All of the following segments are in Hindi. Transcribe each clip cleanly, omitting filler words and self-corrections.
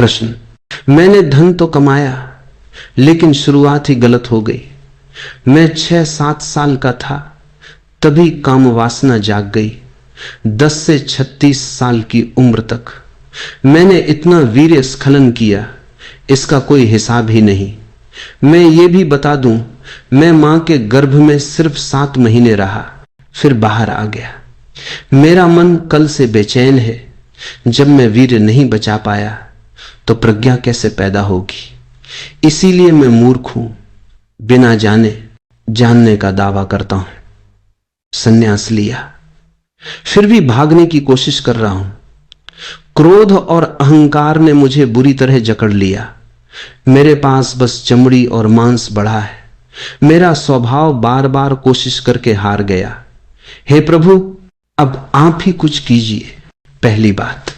प्रश्न, मैंने धन तो कमाया लेकिन शुरुआत ही गलत हो गई। मैं 6-7 साल का था तभी काम वासना जाग गई। 10 से 36 साल की उम्र तक मैंने इतना वीर्य स्खलन किया, इसका कोई हिसाब ही नहीं। मैं ये भी बता दूं, मैं मां के गर्भ में सिर्फ 7 महीने रहा, फिर बाहर आ गया। मेरा मन कल से बेचैन है। जब मैं वीर्य नहीं बचा पाया तो प्रज्ञा कैसे पैदा होगी? इसीलिए मैं मूर्ख हूं, बिना जाने जानने का दावा करता हूं। संन्यास लिया, फिर भी भागने की कोशिश कर रहा हूं। क्रोध और अहंकार ने मुझे बुरी तरह जकड़ लिया। मेरे पास बस चमड़ी और मांस बढ़ा है। मेरा स्वभाव बार बार कोशिश करके हार गया। हे प्रभु, अब आप ही कुछ कीजिए। पहली बात,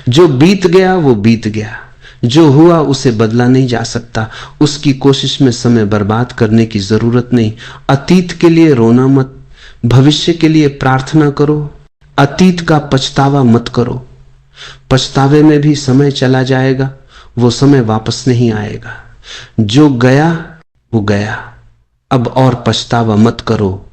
जो बीत गया वो बीत गया। जो हुआ उसे बदला नहीं जा सकता। उसकी कोशिश में समय बर्बाद करने की जरूरत नहीं। अतीत के लिए रोना मत, भविष्य के लिए प्रार्थना करो। अतीत का पछतावा मत करो। पछतावे में भी समय चला जाएगा, वो समय वापस नहीं आएगा। जो गया वो गया, अब और पछतावा मत करो।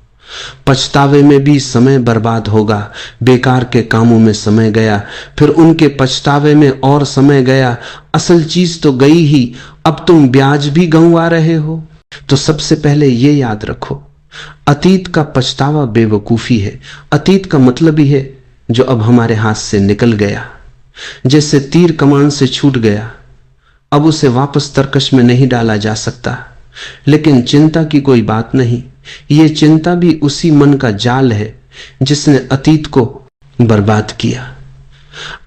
पछतावे में भी समय बर्बाद होगा। बेकार के कामों में समय गया, फिर उनके पछतावे में और समय गया। असल चीज तो गई ही, अब तुम ब्याज भी गंवा रहे हो। तो सबसे पहले ये याद रखो, अतीत का पछतावा बेवकूफी है। अतीत का मतलब ही है जो अब हमारे हाथ से निकल गया। जैसे तीर कमान से छूट गया, अब उसे वापस तरकश में नहीं डाला जा सकता। लेकिन चिंता की कोई बात नहीं। ये चिंता भी उसी मन का जाल है जिसने अतीत को बर्बाद किया।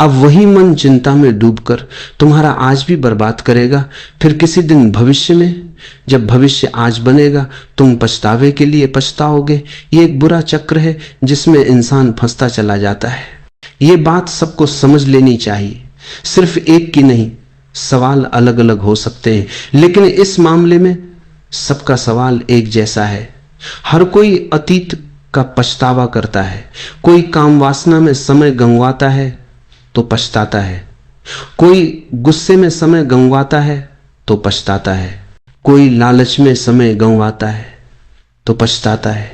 अब वही मन चिंता में डूबकर तुम्हारा आज भी बर्बाद करेगा। फिर किसी दिन भविष्य में, जब भविष्य आज बनेगा, तुम पछतावे के लिए पछताओगे। ये एक बुरा चक्र है जिसमें इंसान फंसता चला जाता है। ये बात सबको समझ लेनी चाहिए। सिर्फ एक की नहीं, सवाल अलग अलग हो सकते हैं, लेकिन इस मामले में सबका सवाल एक जैसा है। हर कोई अतीत का पछतावा करता है। कोई काम वासना में समय गंवाता है तो पछताता है। कोई गुस्से में समय गंवाता है तो पछताता है। कोई लालच में समय गंवाता है तो पछताता है।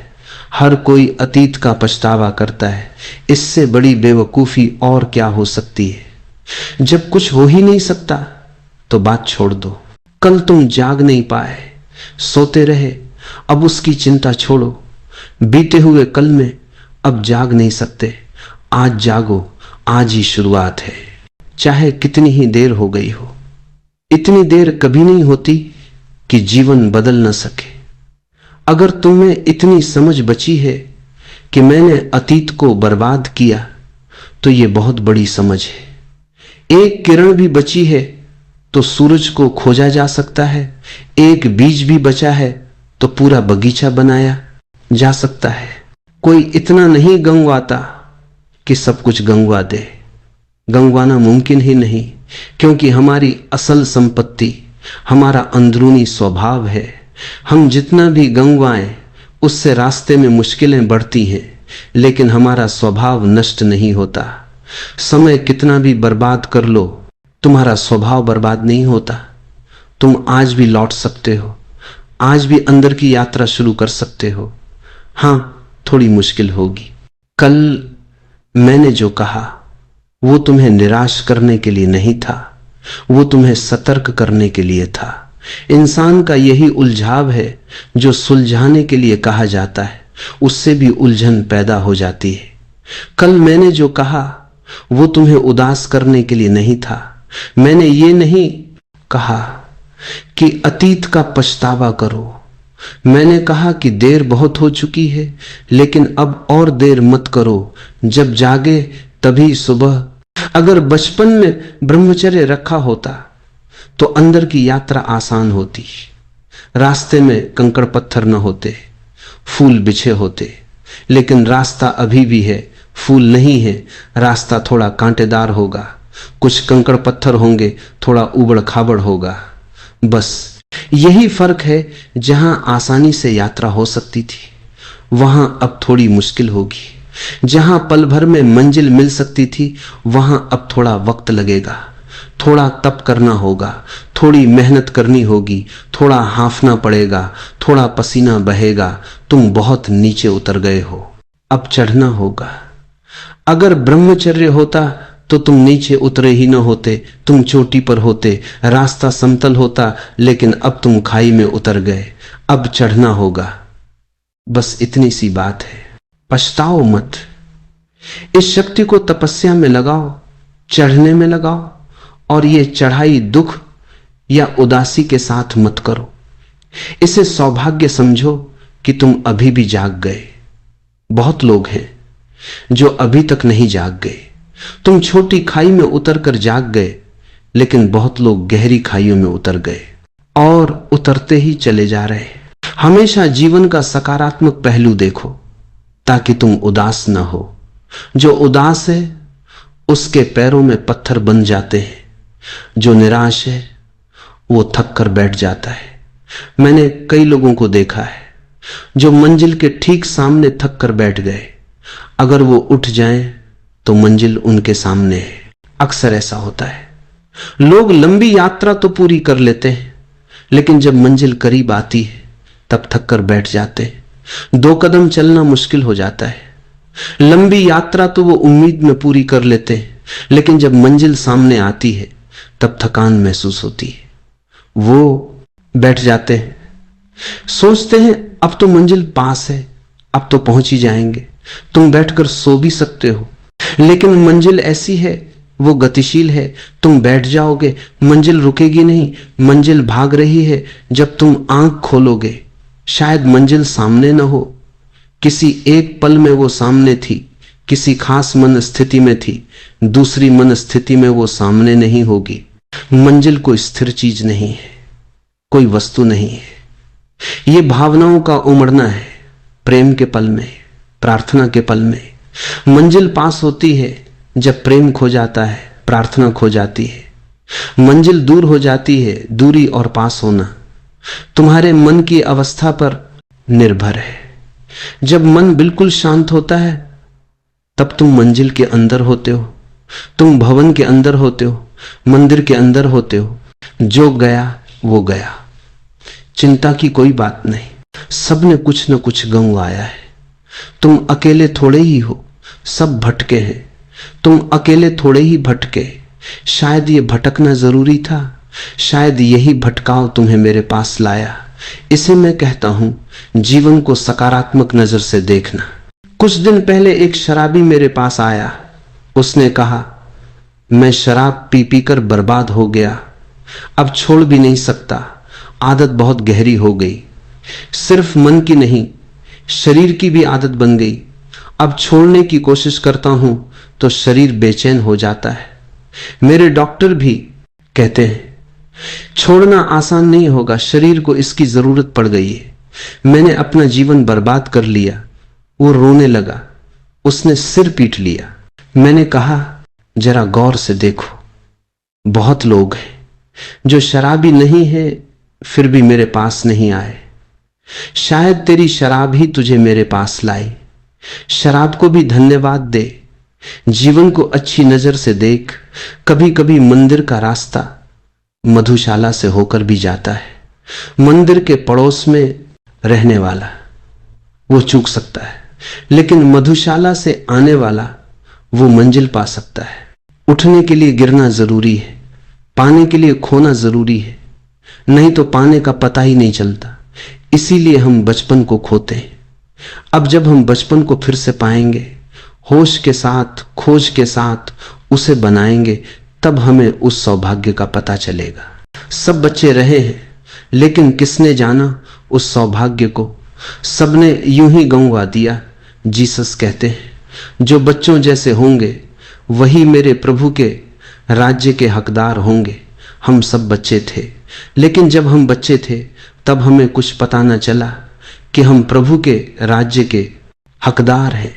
हर कोई अतीत का पछतावा करता है। इससे बड़ी बेवकूफी और क्या हो सकती है? जब कुछ हो ही नहीं सकता तो बात छोड़ दो। कल तुम जाग नहीं पाए, सोते रहे, अब उसकी चिंता छोड़ो। बीते हुए कल में अब जाग नहीं सकते, आज जागो। आज ही शुरुआत है, चाहे कितनी ही देर हो गई हो। इतनी देर कभी नहीं होती कि जीवन बदल न सके। अगर तुम्हें इतनी समझ बची है कि मैंने अतीत को बर्बाद किया, तो ये बहुत बड़ी समझ है। एक किरण भी बची है तो सूरज को खोजा जा सकता है। एक बीज भी बचा है तो पूरा बगीचा बनाया जा सकता है। कोई इतना नहीं गंवाता कि सब कुछ गंवा दे। गंवाना मुमकिन ही नहीं, क्योंकि हमारी असल संपत्ति हमारा अंदरूनी स्वभाव है। हम जितना भी गंवाएं, उससे रास्ते में मुश्किलें बढ़ती हैं, लेकिन हमारा स्वभाव नष्ट नहीं होता। समय कितना भी बर्बाद कर लो, तुम्हारा स्वभाव बर्बाद नहीं होता। तुम आज भी लौट सकते हो, आज भी अंदर की यात्रा शुरू कर सकते हो। हां, थोड़ी मुश्किल होगी। कल मैंने जो कहा वो तुम्हें निराश करने के लिए नहीं था, वो तुम्हें सतर्क करने के लिए था। इंसान का यही उलझाव है जो सुलझाने के लिए कहा जाता है, उससे भी उलझन पैदा हो जाती है। कल मैंने जो कहा वो तुम्हें उदास करने के लिए नहीं था। मैंने ये नहीं कहा कि अतीत का पछतावा करो। मैंने कहा कि देर बहुत हो चुकी है, लेकिन अब और देर मत करो। जब जागे तभी सुबह। अगर बचपन में ब्रह्मचर्य रखा होता तो अंदर की यात्रा आसान होती। रास्ते में कंकड़ पत्थर न होते, फूल बिछे होते। लेकिन रास्ता अभी भी है, फूल नहीं है। रास्ता थोड़ा कांटेदार होगा, कुछ कंकड़ पत्थर होंगे, थोड़ा उबड़ खाबड़ होगा। बस यही फर्क है। जहां आसानी से यात्रा हो सकती थी, वहां अब थोड़ी मुश्किल होगी। जहां पल भर में मंजिल मिल सकती थी, वहां अब थोड़ा वक्त लगेगा। थोड़ा तप करना होगा, थोड़ी मेहनत करनी होगी, थोड़ा हांफना पड़ेगा, थोड़ा पसीना बहेगा। तुम बहुत नीचे उतर गए हो, अब चढ़ना होगा। अगर ब्रह्मचर्य होता तो तुम नीचे उतरे ही न होते, तुम चोटी पर होते, रास्ता समतल होता, लेकिन अब तुम खाई में उतर गए। अब चढ़ना होगा। बस इतनी सी बात है। पछताओ मत। इस शक्ति को तपस्या में लगाओ, चढ़ने में लगाओ, और ये चढ़ाई दुख या उदासी के साथ मत करो। इसे सौभाग्य समझो कि तुम अभी भी जाग गए। बहुत लोग हैं जो अभी तक नहीं जाग गए। तुम छोटी खाई में उतरकर जाग गए, लेकिन बहुत लोग गहरी खाइयों में उतर गए और उतरते ही चले जा रहे। हमेशा जीवन का सकारात्मक पहलू देखो ताकि तुम उदास न हो। जो उदास है उसके पैरों में पत्थर बन जाते हैं, जो निराश है वो थक कर बैठ जाता है। मैंने कई लोगों को देखा है जो मंजिल के ठीक सामने थक कर बैठ गए, अगर वो उठ जाएं तो मंजिल उनके सामने है। अक्सर ऐसा होता है। लोग लंबी यात्रा तो पूरी कर लेते हैं, लेकिन जब मंजिल करीब आती है तब थक कर बैठ जाते हैं। 2 कदम चलना मुश्किल हो जाता है। लंबी यात्रा तो वो उम्मीद में पूरी कर लेते हैं, लेकिन जब मंजिल सामने आती है तब थकान महसूस होती है। वो बैठ जाते हैं, सोचते हैं अब तो मंजिल पास है, अब तो पहुंच ही जाएंगे। तुम बैठकर सो भी सकते हो, लेकिन मंजिल ऐसी है, वो गतिशील है। तुम बैठ जाओगे, मंजिल रुकेगी नहीं, मंजिल भाग रही है। जब तुम आंख खोलोगे शायद मंजिल सामने न हो, किसी एक पल में वो सामने थी, किसी खास मन स्थिति में थी, दूसरी मन स्थिति में वो सामने नहीं होगी। मंजिल कोई स्थिर चीज नहीं है, कोई वस्तु नहीं है। ये भावनाओं का उमड़ना है, प्रेम के पल में, प्रार्थना के पल में। मंजिल पास होती है जब प्रेम खो जाता है, प्रार्थना खो जाती है। मंजिल दूर हो जाती है, दूरी और पास होना तुम्हारे मन की अवस्था पर निर्भर है। जब मन बिल्कुल शांत होता है तब तुम मंजिल के अंदर होते हो, तुम भवन के अंदर होते हो, मंदिर के अंदर होते हो। जो गया वो गया, चिंता की कोई बात नहीं। सबने कुछ न कुछ गंवाया है। तुम अकेले थोड़े ही हो, सब भटके हैं। तुम अकेले थोड़े ही भटके। शायद ये भटकना जरूरी था, शायद यही भटकाव तुम्हें मेरे पास लाया। इसे मैं कहता हूं जीवन को सकारात्मक नजर से देखना। कुछ दिन पहले एक शराबी मेरे पास आया। उसने कहा, मैं शराब पी पी कर बर्बाद हो गया, अब छोड़ भी नहीं सकता, आदत बहुत गहरी हो गई। सिर्फ मन की नहीं, शरीर की भी आदत बन गई। अब छोड़ने की कोशिश करता हूं तो शरीर बेचैन हो जाता है। मेरे डॉक्टर भी कहते हैं छोड़ना आसान नहीं होगा, शरीर को इसकी जरूरत पड़ गई है। मैंने अपना जीवन बर्बाद कर लिया। वो रोने लगा, उसने सिर पीट लिया। मैंने कहा, जरा गौर से देखो, बहुत लोग हैं जो शराबी नहीं है फिर भी मेरे पास नहीं आए। शायद तेरी शराब ही तुझे मेरे पास लाई। शराब को भी धन्यवाद दे, जीवन को अच्छी नजर से देख। कभी कभी मंदिर का रास्ता मधुशाला से होकर भी जाता है। मंदिर के पड़ोस में रहने वाला वो चूक सकता है, लेकिन मधुशाला से आने वाला वो मंजिल पा सकता है। उठने के लिए गिरना जरूरी है, पाने के लिए खोना जरूरी है, नहीं तो पाने का पता ही नहीं चलता। इसीलिए हम बचपन को खोते हैं। अब जब हम बचपन को फिर से पाएंगे, होश के साथ, खोज के साथ उसे बनाएंगे, तब हमें उस सौभाग्य का पता चलेगा। सब बच्चे रहे हैं, लेकिन किसने जाना उस सौभाग्य को? सबने यूं ही गंवा दिया। जीसस कहते हैं, जो बच्चों जैसे होंगे वही मेरे प्रभु के राज्य के हकदार होंगे। हम सब बच्चे थे, लेकिन जब हम बच्चे थे तब हमें कुछ पता न चला कि हम प्रभु के राज्य के हकदार हैं।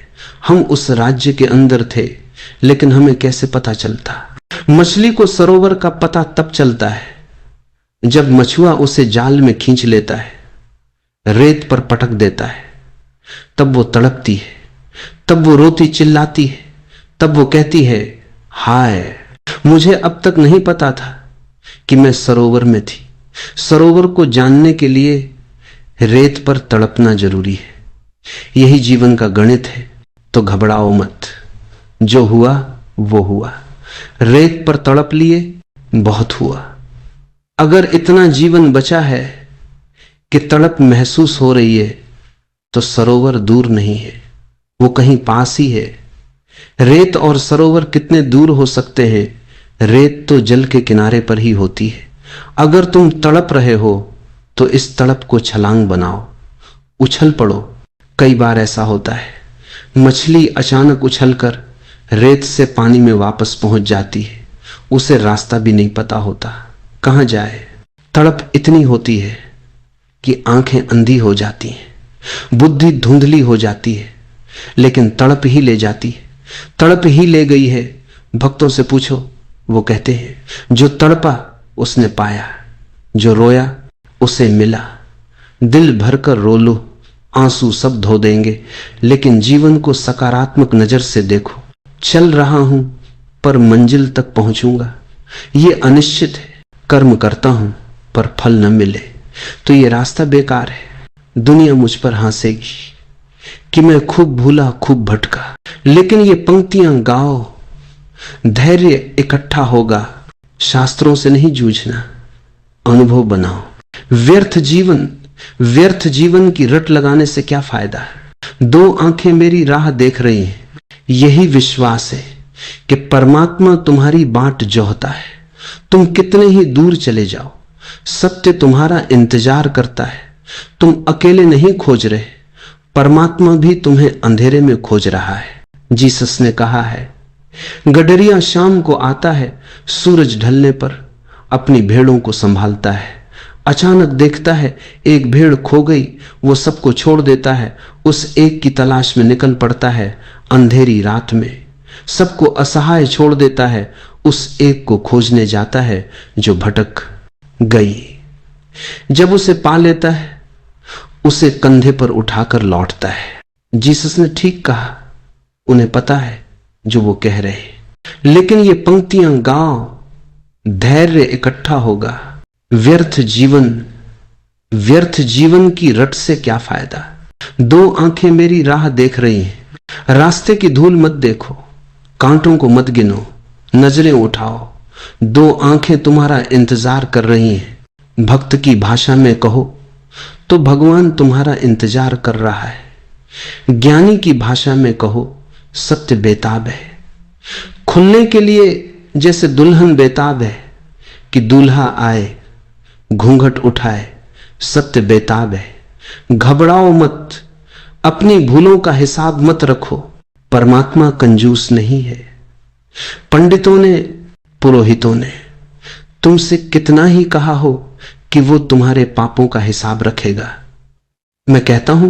हम उस राज्य के अंदर थे, लेकिन हमें कैसे पता चलता? मछली को सरोवर का पता तब चलता है जब मछुआ उसे जाल में खींच लेता है, रेत पर पटक देता है, तब वो तड़पती है, तब वो रोती चिल्लाती है, तब वो कहती है हाय। मुझे अब तक नहीं पता था कि मैं सरोवर में थी। सरोवर को जानने के लिए रेत पर तड़पना जरूरी है। यही जीवन का गणित है। तो घबराओ मत, जो हुआ वो हुआ। रेत पर तड़प लिए, बहुत हुआ। अगर इतना जीवन बचा है कि तड़प महसूस हो रही है तो सरोवर दूर नहीं है, वो कहीं पास ही है। रेत और सरोवर कितने दूर हो सकते हैं? रेत तो जल के किनारे पर ही होती है। अगर तुम तड़प रहे हो तो इस तड़प को छलांग बनाओ, उछल पड़ो। कई बार ऐसा होता है, मछली अचानक उछलकर रेत से पानी में वापस पहुंच जाती है। उसे रास्ता भी नहीं पता होता, कहां जाए। तड़प इतनी होती है कि आंखें अंधी हो जाती हैं, बुद्धि धुंधली हो जाती है, लेकिन तड़प ही ले जाती है। तड़प ही ले गई है। भक्तों से पूछो, वो कहते हैं जो तड़पा उसने पाया, जो रोया उसे मिला। दिल भरकर रो लो, आंसू सब धो देंगे, लेकिन जीवन को सकारात्मक नजर से देखो। चल रहा हूं पर मंजिल तक पहुंचूंगा, ये अनिश्चित है। कर्म करता हूं पर फल न मिले तो ये रास्ता बेकार है। दुनिया मुझ पर हंसेगी कि मैं खूब भूला, खूब भटका। लेकिन ये पंक्तियां गाओ, धैर्य इकट्ठा होगा। शास्त्रों से नहीं जूझना, अनुभव बनाओ। व्यर्थ जीवन की रट लगाने से क्या फायदा है? दो आंखें मेरी राह देख रही हैं, यही विश्वास है कि परमात्मा तुम्हारी बाट जोहता है। तुम कितने ही दूर चले जाओ, सत्य तुम्हारा इंतजार करता है। तुम अकेले नहीं खोज रहे, परमात्मा भी तुम्हें अंधेरे में खोज रहा है। जीसस ने कहा है, गडरिया शाम को आता है, सूरज ढलने पर अपनी भेड़ों को संभालता है। अचानक देखता है एक भेड़ खो गई, वो सबको छोड़ देता है, उस एक की तलाश में निकल पड़ता है। अंधेरी रात में सबको असहाय छोड़ देता है, उस एक को खोजने जाता है जो भटक गई। जब उसे पा लेता है, उसे कंधे पर उठाकर लौटता है। जीसस ने ठीक कहा, उन्हें पता है जो वो कह रहे हैं। लेकिन ये पंक्तियां गाओ, धैर्य इकट्ठा होगा। व्यर्थ जीवन की रट से क्या फायदा? दो आंखें मेरी राह देख रही हैं, रास्ते की धूल मत देखो, कांटों को मत गिनो, नजरें उठाओ। दो आंखें तुम्हारा इंतजार कर रही हैं। भक्त की भाषा में कहो तो भगवान तुम्हारा इंतजार कर रहा है। ज्ञानी की भाषा में कहो, सत्य बेताब है। खुलने के लिए जैसे दुल्हन बेताब है कि दूल्हा आए, घूंघट उठाए, सत्य बेताब है। घबराओ मत, अपनी भूलों का हिसाब मत रखो, परमात्मा कंजूस नहीं है। पंडितों ने, पुरोहितों ने तुमसे कितना ही कहा हो कि वो तुम्हारे पापों का हिसाब रखेगा, मैं कहता हूं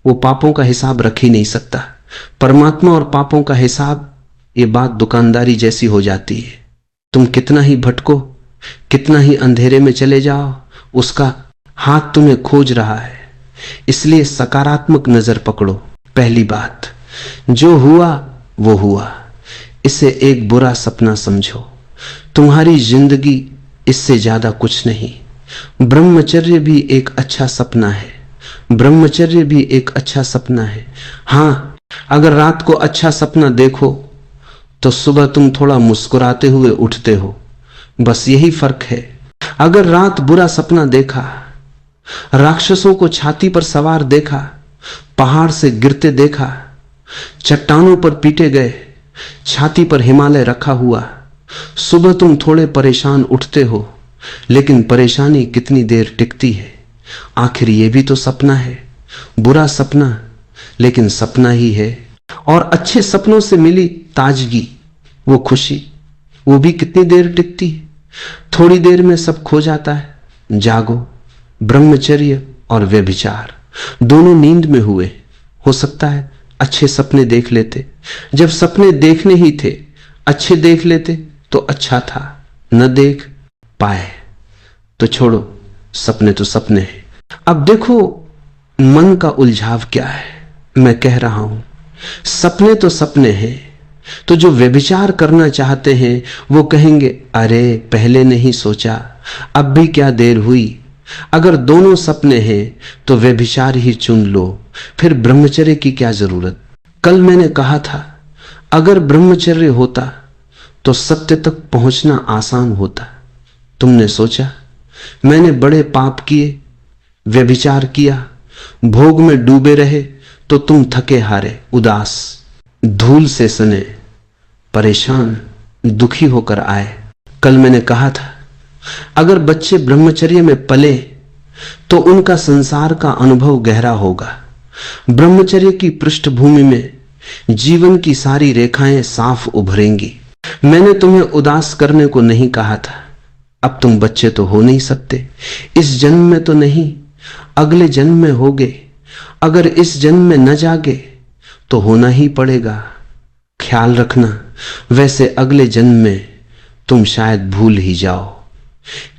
वो पापों का हिसाब रख ही नहीं सकता। परमात्मा और पापों का हिसाब, ये बात दुकानदारी जैसी हो जाती है। तुम कितना ही भटको, कितना ही अंधेरे में चले जाओ, उसका हाथ तुम्हें खोज रहा है। इसलिए सकारात्मक नजर पकड़ो। पहली बात, जो हुआ वो हुआ, इसे एक बुरा सपना समझो। तुम्हारी जिंदगी इससे ज्यादा कुछ नहीं। ब्रह्मचर्य भी एक अच्छा सपना है, ब्रह्मचर्य भी एक अच्छा सपना है। हां, अगर रात को अच्छा सपना देखो तो सुबह तुम थोड़ा मुस्कुराते हुए उठते हो, बस यही फर्क है। अगर रात बुरा सपना देखा, राक्षसों को छाती पर सवार देखा, पहाड़ से गिरते देखा, चट्टानों पर पीटे गए, छाती पर हिमालय रखा हुआ, सुबह तुम थोड़े परेशान उठते हो, लेकिन परेशानी कितनी देर टिकती है? आखिर ये भी तो सपना है। बुरा सपना, लेकिन सपना ही है। और अच्छे सपनों से मिली ताजगी, वो खुशी, वो भी कितनी देर टिकती है? थोड़ी देर में सब खो जाता है। जागो। ब्रह्मचर्य और व्यभिचार दोनों नींद में हुए। हो सकता है अच्छे सपने देख लेते, जब सपने देखने ही थे, अच्छे देख लेते तो अच्छा था। न देख पाए तो छोड़ो, सपने तो सपने हैं। अब देखो मन का उलझाव क्या है। मैं कह रहा हूं सपने तो सपने हैं, तो जो व्यभिचार करना चाहते हैं वो कहेंगे, अरे पहले नहीं सोचा, अब भी क्या देर हुई। अगर दोनों सपने हैं तो व्यभिचार ही चुन लो, फिर ब्रह्मचर्य की क्या जरूरत। कल मैंने कहा था, अगर ब्रह्मचर्य होता तो सत्य तक पहुंचना आसान होता। तुमने सोचा मैंने बड़े पाप किए, व्यभिचार किया, भोग में डूबे रहे, तो तुम थके हारे, उदास, धूल से सने, परेशान, दुखी होकर आए। कल मैंने कहा था, अगर बच्चे ब्रह्मचर्य में पले तो उनका संसार का अनुभव गहरा होगा। ब्रह्मचर्य की पृष्ठभूमि में जीवन की सारी रेखाएं साफ उभरेंगी। मैंने तुम्हें उदास करने को नहीं कहा था। अब तुम बच्चे तो हो नहीं सकते, इस जन्म में तो नहीं, अगले जन्म में होगे। अगर इस जन्म में न जागे तो होना ही पड़ेगा। ख्याल रखना, वैसे अगले जन्म में तुम शायद भूल ही जाओ,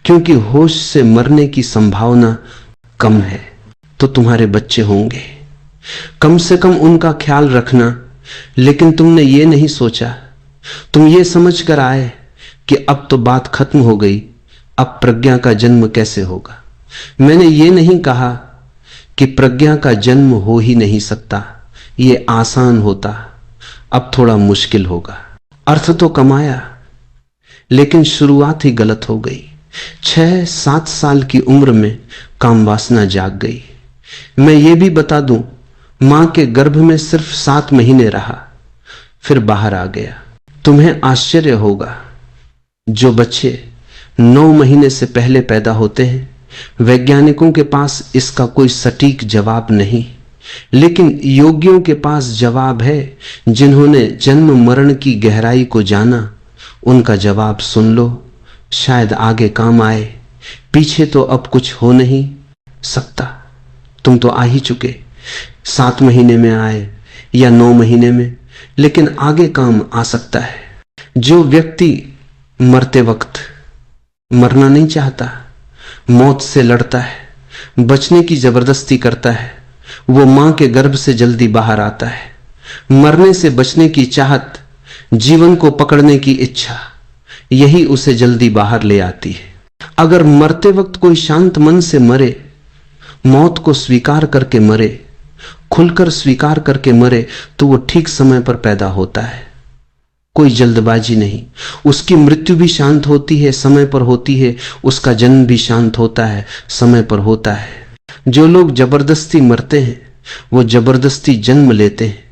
क्योंकि होश से मरने की संभावना कम है। तो तुम्हारे बच्चे होंगे, कम से कम उनका ख्याल रखना। लेकिन तुमने ये नहीं सोचा, तुम ये समझ कर आए कि अब तो बात खत्म हो गई, अब प्रज्ञा का जन्म कैसे होगा। मैंने ये नहीं कहा कि प्रज्ञा का जन्म हो ही नहीं सकता, ये आसान होता, अब थोड़ा मुश्किल होगा। अर्थ तो कमाया, लेकिन शुरुआत ही गलत हो गई। 6-7 साल की उम्र में काम वासना जाग गई। मैं ये भी बता दूं, मां के गर्भ में सिर्फ 7 महीने रहा, फिर बाहर आ गया। तुम्हें आश्चर्य होगा, जो बच्चे 9 महीने से पहले पैदा होते हैं, वैज्ञानिकों के पास इसका कोई सटीक जवाब नहीं, लेकिन योगियों के पास जवाब है। जिन्होंने जन्म मरण की गहराई को जाना, उनका जवाब सुन लो, शायद आगे काम आए। पीछे तो अब कुछ हो नहीं सकता, तुम तो आ ही चुके, 7 महीने में आए या 9 महीने में, लेकिन आगे काम आ सकता है। जो व्यक्ति मरते वक्त मरना नहीं चाहता, मौत से लड़ता है, बचने की जबरदस्ती करता है, वो मां के गर्भ से जल्दी बाहर आता है। मरने से बचने की चाहत, जीवन को पकड़ने की इच्छा, यही उसे जल्दी बाहर ले आती है। अगर मरते वक्त कोई शांत मन से मरे, मौत को स्वीकार करके मरे, खुलकर स्वीकार करके मरे, तो वो ठीक समय पर पैदा होता है। कोई जल्दबाजी नहीं, उसकी मृत्यु भी शांत होती है, समय पर होती है, उसका जन्म भी शांत होता है, समय पर होता है। जो लोग जबरदस्ती मरते हैं, वो जबरदस्ती जन्म लेते हैं।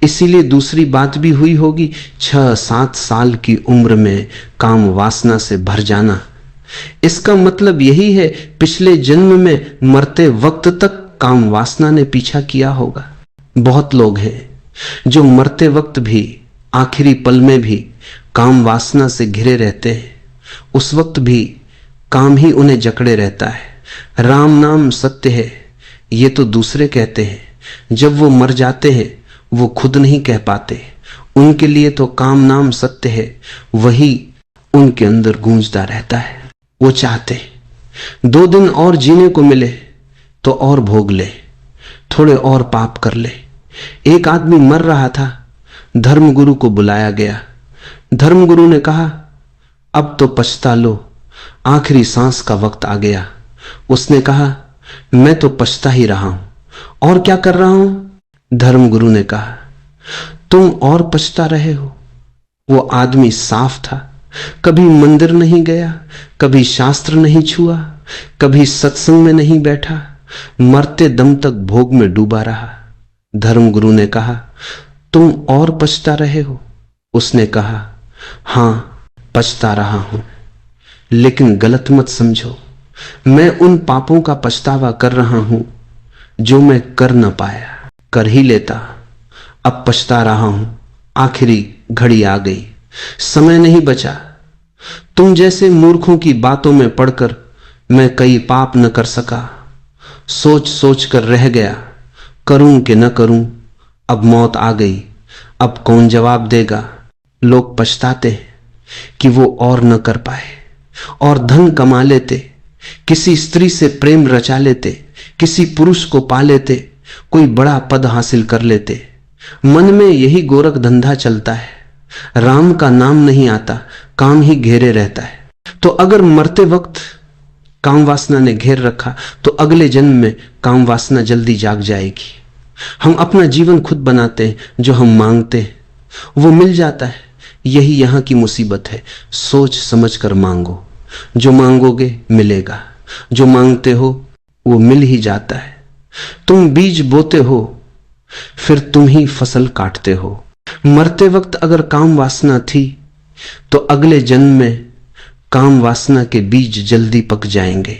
इसीलिए दूसरी बात भी हुई होगी, 6-7 साल की उम्र में काम वासना से भर जाना। इसका मतलब यही है, पिछले जन्म में मरते वक्त तक काम वासना ने पीछा किया होगा। बहुत लोग हैं जो मरते वक्त भी, आखिरी पल में भी काम वासना से घिरे रहते हैं। उस वक्त भी काम ही उन्हें जकड़े रहता है। राम नाम सत्य है, ये तो दूसरे कहते हैं। जब वो मर जाते हैं, वो खुद नहीं कह पाते। उनके लिए तो काम नाम सत्य है, वही उनके अंदर गूंजता रहता है। वो चाहते 2 दिन और जीने को मिले तो और भोग ले, थोड़े और पाप कर ले। एक आदमी मर रहा था, धर्मगुरु को बुलाया गया। धर्मगुरु ने कहा, अब तो पछता लो, आखिरी सांस का वक्त आ गया। उसने कहा, मैं तो पछता ही रहा हूं, और क्या कर रहा हूं? धर्मगुरु ने कहा, तुम और पछता रहे हो। वो आदमी साफ था, कभी मंदिर नहीं गया, कभी शास्त्र नहीं छुआ, कभी सत्संग में नहीं बैठा, मरते दम तक भोग में डूबा रहा। धर्मगुरु ने कहा, तुम और पछता रहे हो? उसने कहा, हां पछता रहा हूं, लेकिन गलत मत समझो, मैं उन पापों का पछतावा कर रहा हूं जो मैं कर न पाया। कर ही लेता, अब पछता रहा हूं, आखिरी घड़ी आ गई, समय नहीं बचा। तुम जैसे मूर्खों की बातों में पड़कर मैं कई पाप न कर सका, सोच सोच कर रह गया, करूं कि न करूं। अब मौत आ गई, अब कौन जवाब देगा? लोग पछताते हैं कि वो और न कर पाए, और धन कमा लेते, किसी स्त्री से प्रेम रचा लेते, किसी पुरुष को पा लेते, कोई बड़ा पद हासिल कर लेते, मन में यही गोरख धंधा चलता है, राम का नाम नहीं आता, काम ही घेरे रहता है। तो अगर मरते वक्त काम वासना ने घेर रखा तो अगले जन्म में काम वासना जल्दी जाग जाएगी। हम अपना जीवन खुद बनाते हैं, जो हम मांगते हैं वो मिल जाता है। यही यहां की मुसीबत है। सोच समझ कर मांगो, जो मांगोगे मिलेगा, जो मांगते हो वो मिल ही जाता है। तुम बीज बोते हो, फिर तुम ही फसल काटते हो। मरते वक्त अगर काम वासना थी तो अगले जन्म में काम वासना के बीज जल्दी पक जाएंगे।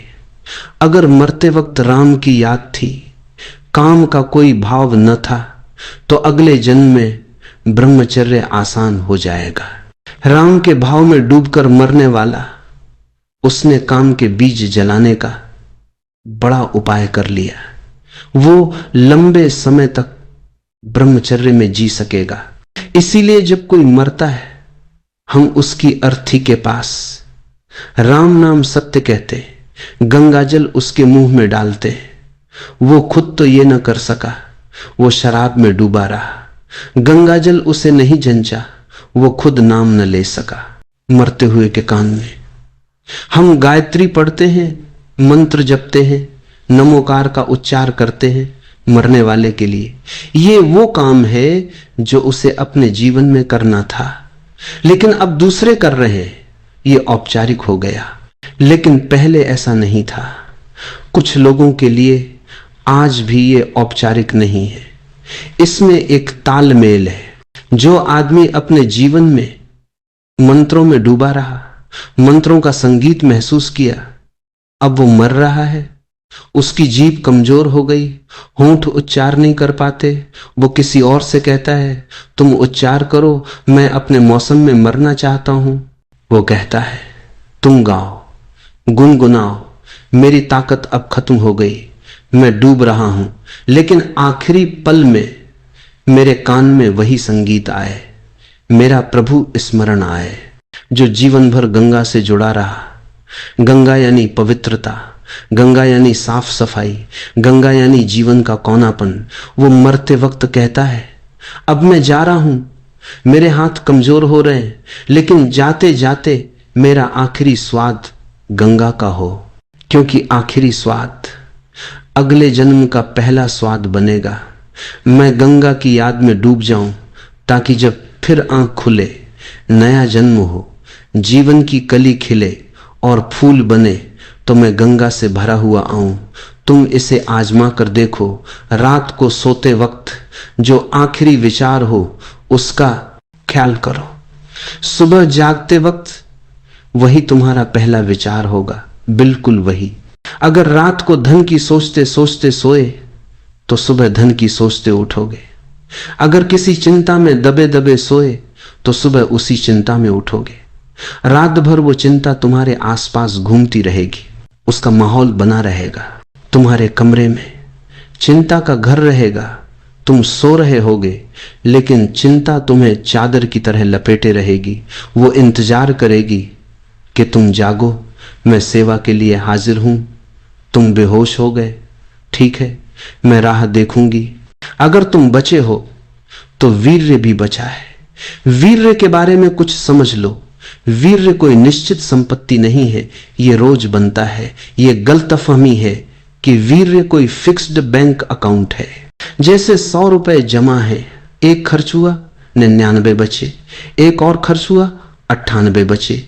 अगर मरते वक्त राम की याद थी, काम का कोई भाव न था, तो अगले जन्म में ब्रह्मचर्य आसान हो जाएगा। राम के भाव में डूबकर मरने वाला, उसने काम के बीज जलाने का बड़ा उपाय कर लिया। वो लंबे समय तक ब्रह्मचर्य में जी सकेगा। इसीलिए जब कोई मरता है, हम उसकी अर्थी के पास राम नाम सत्य कहते, गंगाजल उसके मुंह में डालते। वो खुद तो ये न कर सका, वो शराब में डूबा रहा। गंगाजल उसे नहीं जंचा, वो खुद नाम न ले सका। मरते हुए के कान में हम गायत्री पढ़ते हैं, मंत्र जपते हैं, नमोकार का उच्चार करते हैं मरने वाले के लिए। ये वो काम है जो उसे अपने जीवन में करना था, लेकिन अब दूसरे कर रहे हैं, ये औपचारिक हो गया। लेकिन पहले ऐसा नहीं था। कुछ लोगों के लिए आज भी ये औपचारिक नहीं है, इसमें एक तालमेल है। जो आदमी अपने जीवन में मंत्रों में डूबा रहा, मंत्रों का संगीत महसूस किया, अब वो मर रहा है, उसकी जीभ कमजोर हो गई, होंठ उच्चार नहीं कर पाते, वो किसी और से कहता है तुम उच्चार करो, मैं अपने मौसम में मरना चाहता हूं। वो कहता है तुम गाओ, गुनगुनाओ, मेरी ताकत अब खत्म हो गई, मैं डूब रहा हूं। लेकिन आखिरी पल में मेरे कान में वही संगीत आए, मेरा प्रभु स्मरण आए, जो जीवन भर गंगा से जुड़ा रहा। गंगा यानी पवित्रता, गंगा यानी साफ सफाई, गंगा यानी जीवन का कौनापन। वो मरते वक्त कहता है अब मैं जा रहा हूं, मेरे हाथ कमजोर हो रहे हैं, लेकिन जाते जाते मेरा आखिरी स्वाद गंगा का हो, क्योंकि आखिरी स्वाद अगले जन्म का पहला स्वाद बनेगा। मैं गंगा की याद में डूब जाऊं, ताकि जब फिर आंख खुले, नया जन्म हो, जीवन की कली खिले और फूल बने, तो मैं गंगा से भरा हुआ आऊं। तुम इसे आजमा कर देखो। रात को सोते वक्त जो आखिरी विचार हो उसका ख्याल करो, सुबह जागते वक्त वही तुम्हारा पहला विचार होगा, बिल्कुल वही। अगर रात को धन की सोचते सोचते सोए तो सुबह धन की सोचते उठोगे। अगर किसी चिंता में दबे दबे सोए तो सुबह उसी चिंता में उठोगे। रात भर वो चिंता तुम्हारे आसपास घूमती रहेगी, उसका माहौल बना रहेगा। तुम्हारे कमरे में चिंता का घर रहेगा, तुम सो रहे होगे, लेकिन चिंता तुम्हें चादर की तरह लपेटे रहेगी। वो इंतजार करेगी कि तुम जागो, मैं सेवा के लिए हाजिर हूं। तुम बेहोश हो गए, ठीक है, मैं राह देखूंगी। अगर तुम बचे हो तो वीर्य भी बचा है। वीर्य के बारे में कुछ समझ लो। वीर्य कोई निश्चित संपत्ति नहीं है, ये रोज बनता है। ये गलतफहमी है कि वीर्य कोई फिक्स्ड बैंक अकाउंट है। जैसे 100 रुपए जमा है, एक खर्च हुआ 99 बचे, एक और खर्च हुआ 98 बचे।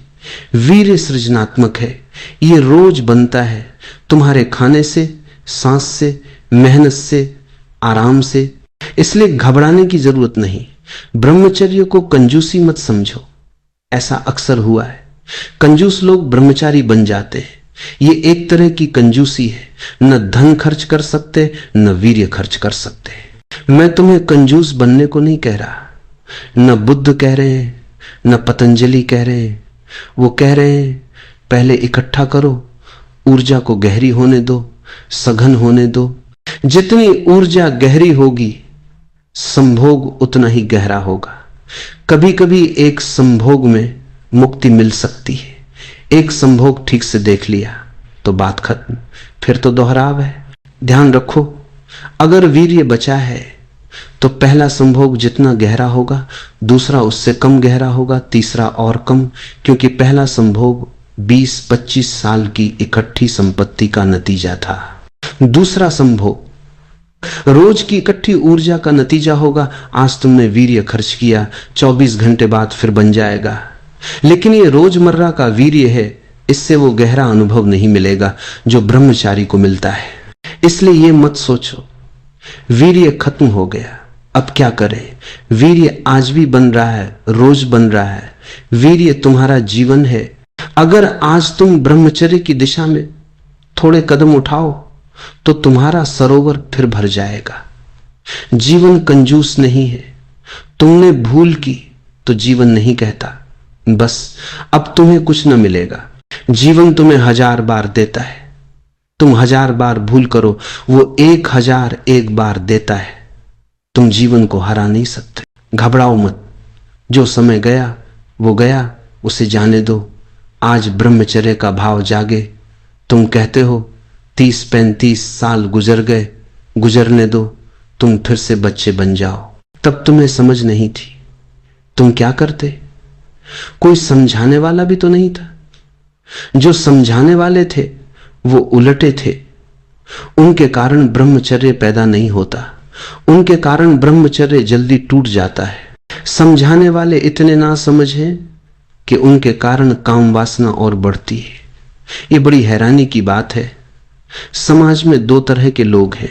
वीर्य सृजनात्मक है, ये रोज बनता है, तुम्हारे खाने से, सांस से, मेहनत से, आराम से। इसलिए घबराने की जरूरत नहीं। ब्रह्मचर्य को कंजूसी मत समझो, ऐसा अक्सर हुआ है। कंजूस लोग ब्रह्मचारी बन जाते हैं। ये एक तरह की कंजूसी है, न धन खर्च कर सकते न वीर्य खर्च कर सकते। मैं तुम्हें कंजूस बनने को नहीं कह रहा, न बुद्ध कह रहे हैं, न पतंजलि कह रहे हैं। वो कह रहे हैं पहले इकट्ठा करो, ऊर्जा को गहरी होने दो, सघन होने दो। जितनी ऊर्जा गहरी होगी, संभोग उतना ही गहरा होगा। कभी कभी एक संभोग में मुक्ति मिल सकती है। एक संभोग ठीक से देख लिया तो बात खत्म, फिर तो दोहराव है। ध्यान रखो, अगर वीर्य बचा है तो पहला संभोग जितना गहरा होगा, दूसरा उससे कम गहरा होगा, तीसरा और कम, क्योंकि पहला संभोग 20-25 साल की इकट्ठी संपत्ति का नतीजा था। दूसरा संभोग रोज की इकट्ठी ऊर्जा का नतीजा होगा। आज तुमने वीर्य खर्च किया, 24 घंटे बाद फिर बन जाएगा। लेकिन ये रोजमर्रा का वीर्य है, इससे वो गहरा अनुभव नहीं मिलेगा जो ब्रह्मचारी को मिलता है। इसलिए ये मत सोचो वीर्य खत्म हो गया, अब क्या करें। वीर्य आज भी बन रहा है, रोज बन रहा है। वीर्य तुम्हारा जीवन है। अगर आज तुम ब्रह्मचर्य की दिशा में थोड़े कदम उठाओ तो तुम्हारा सरोवर फिर भर जाएगा। जीवन कंजूस नहीं है। तुमने भूल की तो जीवन नहीं कहता बस अब तुम्हें कुछ न मिलेगा। जीवन तुम्हें 1000 बार देता है। तुम 1000 बार भूल करो, वो 1001 बार देता है। तुम जीवन को हरा नहीं सकते। घबराओ मत, जो समय गया वो गया, उसे जाने दो। आज ब्रह्मचर्य का भाव जागे। तुम कहते हो 30-35 साल गुजर गए, गुजरने दो, तुम फिर से बच्चे बन जाओ। तब तुम्हें समझ नहीं थी। तुम क्या करते? कोई समझाने वाला भी तो नहीं था। जो समझाने वाले थे वो उलटे थे। उनके कारण ब्रह्मचर्य पैदा नहीं होता। उनके कारण ब्रह्मचर्य जल्दी टूट जाता है। समझाने वाले इतने ना समझ हैं कि उनके कारण काम वासना और बढ़ती है। ये बड़ी हैरानी की बात है। समाज में 2 तरह के लोग हैं।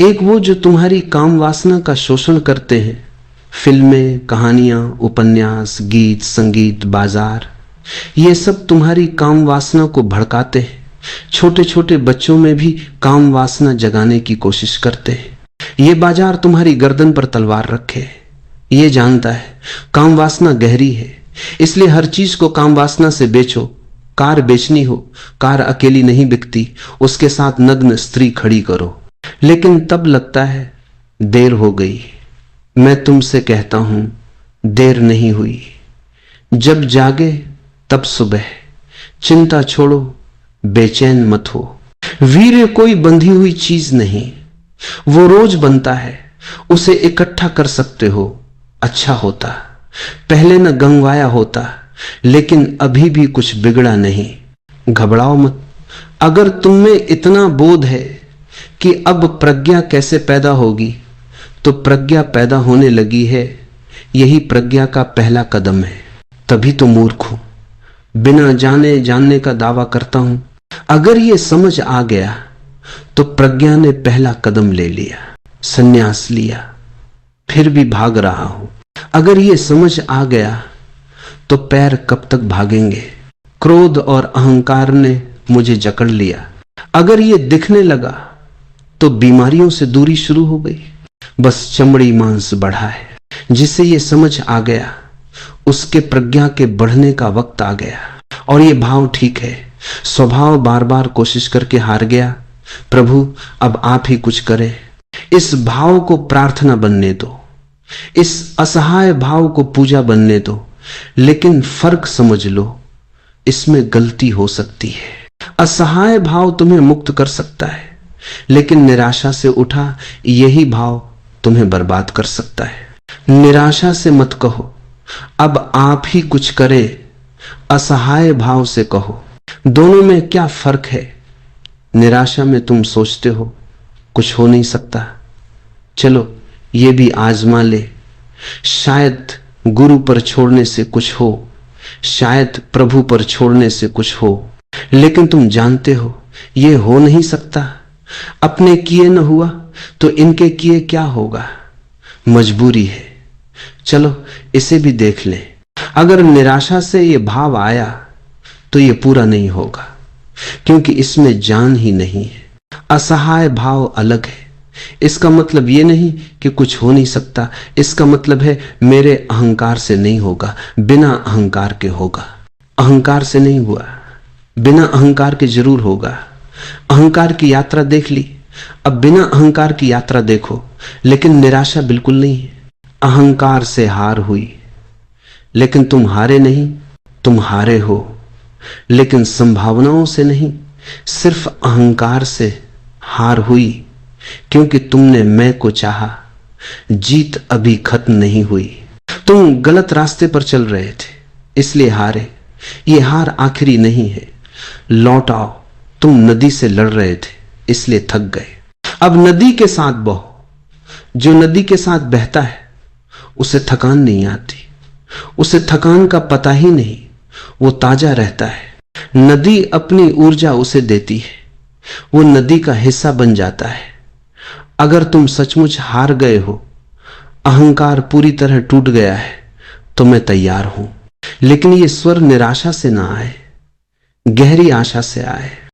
एक वो जो तुम्हारी काम वासना का शोषण करते हैं। फिल्में, कहानियां, उपन्यास, गीत, संगीत, बाजार, ये सब तुम्हारी काम वासना को भड़काते हैं। छोटे छोटे बच्चों में भी काम वासना जगाने की कोशिश करते हैं। ये बाजार तुम्हारी गर्दन पर तलवार रखे, ये जानता है काम वासना गहरी है, इसलिए हर चीज को काम वासना से बेचो। कार बेचनी हो, कार अकेली नहीं बिकती, उसके साथ नग्न स्त्री खड़ी करो। लेकिन तब लगता है देर हो गई। मैं तुमसे कहता हूं देर नहीं हुई। जब जागे तब सुबह। चिंता छोड़ो, बेचैन मत हो। वीर्य कोई बंधी हुई चीज नहीं, वो रोज बनता है। उसे इकट्ठा कर सकते हो, अच्छा होता। पहले न गंगवाया होता, लेकिन अभी भी कुछ बिगड़ा नहीं। घबराओ मत। अगर तुममें इतना बोध है कि अब प्रज्ञा कैसे पैदा होगी, तो प्रज्ञा पैदा होने लगी है। यही प्रज्ञा का पहला कदम है। तभी तो मूर्ख हूं, बिना जाने जानने का दावा करता हूं। अगर ये समझ आ गया तो प्रज्ञा ने पहला कदम ले लिया, संन्यास लिया। फिर भी भाग रहा हूं। अगर ये समझ आ गया तो पैर कब तक भागेंगे। क्रोध और अहंकार ने मुझे जकड़ लिया। अगर ये दिखने लगा तो बीमारियों से दूरी शुरू हो गई। बस चमड़ी मांस बढ़ा है। जिसे ये समझ आ गया उसके प्रज्ञा के बढ़ने का वक्त आ गया। और ये भाव ठीक है। स्वभाव बार बार कोशिश करके हार गया। प्रभु अब आप ही कुछ करें। इस भाव को प्रार्थना बनने दो, इस असहाय भाव को पूजा बनने दो। लेकिन फर्क समझ लो, इसमें गलती हो सकती है। असहाय भाव तुम्हें मुक्त कर सकता है, लेकिन निराशा से उठा यही भाव तुम्हें बर्बाद कर सकता है। निराशा से मत कहो अब आप ही कुछ करें, असहाय भाव से कहो। दोनों में क्या फर्क है? निराशा में तुम सोचते हो कुछ हो नहीं सकता, चलो ये भी आजमा ले। शायद गुरु पर छोड़ने से कुछ हो, शायद प्रभु पर छोड़ने से कुछ हो। लेकिन तुम जानते हो ये हो नहीं सकता। अपने किए न हुआ तो इनके किए क्या होगा। मजबूरी है। चलो इसे भी देख लें। अगर निराशा से ये भाव आया तो ये पूरा नहीं होगा, क्योंकि इसमें जान ही नहीं है। असहाय भाव अलग है। इसका मतलब ये नहीं कि कुछ हो नहीं सकता। इसका मतलब है मेरे अहंकार से नहीं होगा, बिना अहंकार के होगा। अहंकार से नहीं हुआ, बिना अहंकार के जरूर होगा। अहंकार की यात्रा देख ली, अब बिना अहंकार की यात्रा देखो। लेकिन निराशा बिल्कुल नहीं है। अहंकार से हार हुई, लेकिन तुम हारे नहीं, तुम हारे हो। लेकिन संभावनाओं से नहीं, सिर्फ अहंकार से हार हुई, क्योंकि तुमने मैं को चाहा, जीत अभी खत्म नहीं हुई। तुम गलत रास्ते पर चल रहे थे इसलिए हारे। ये हार आखिरी नहीं है, लौट आओ। तुम नदी से लड़ रहे थे इसलिए थक गए। अब नदी के साथ बहो। जो नदी के साथ बहता है उसे थकान नहीं आती, उसे थकान का पता ही नहीं, वो ताजा रहता है। नदी अपनी ऊर्जा उसे देती है, वो नदी का हिस्सा बन जाता है। अगर तुम सचमुच हार गए हो, अहंकार पूरी तरह टूट गया है, तो मैं तैयार हूं। लेकिन ये स्वर निराशा से ना आए, गहरी आशा से आए।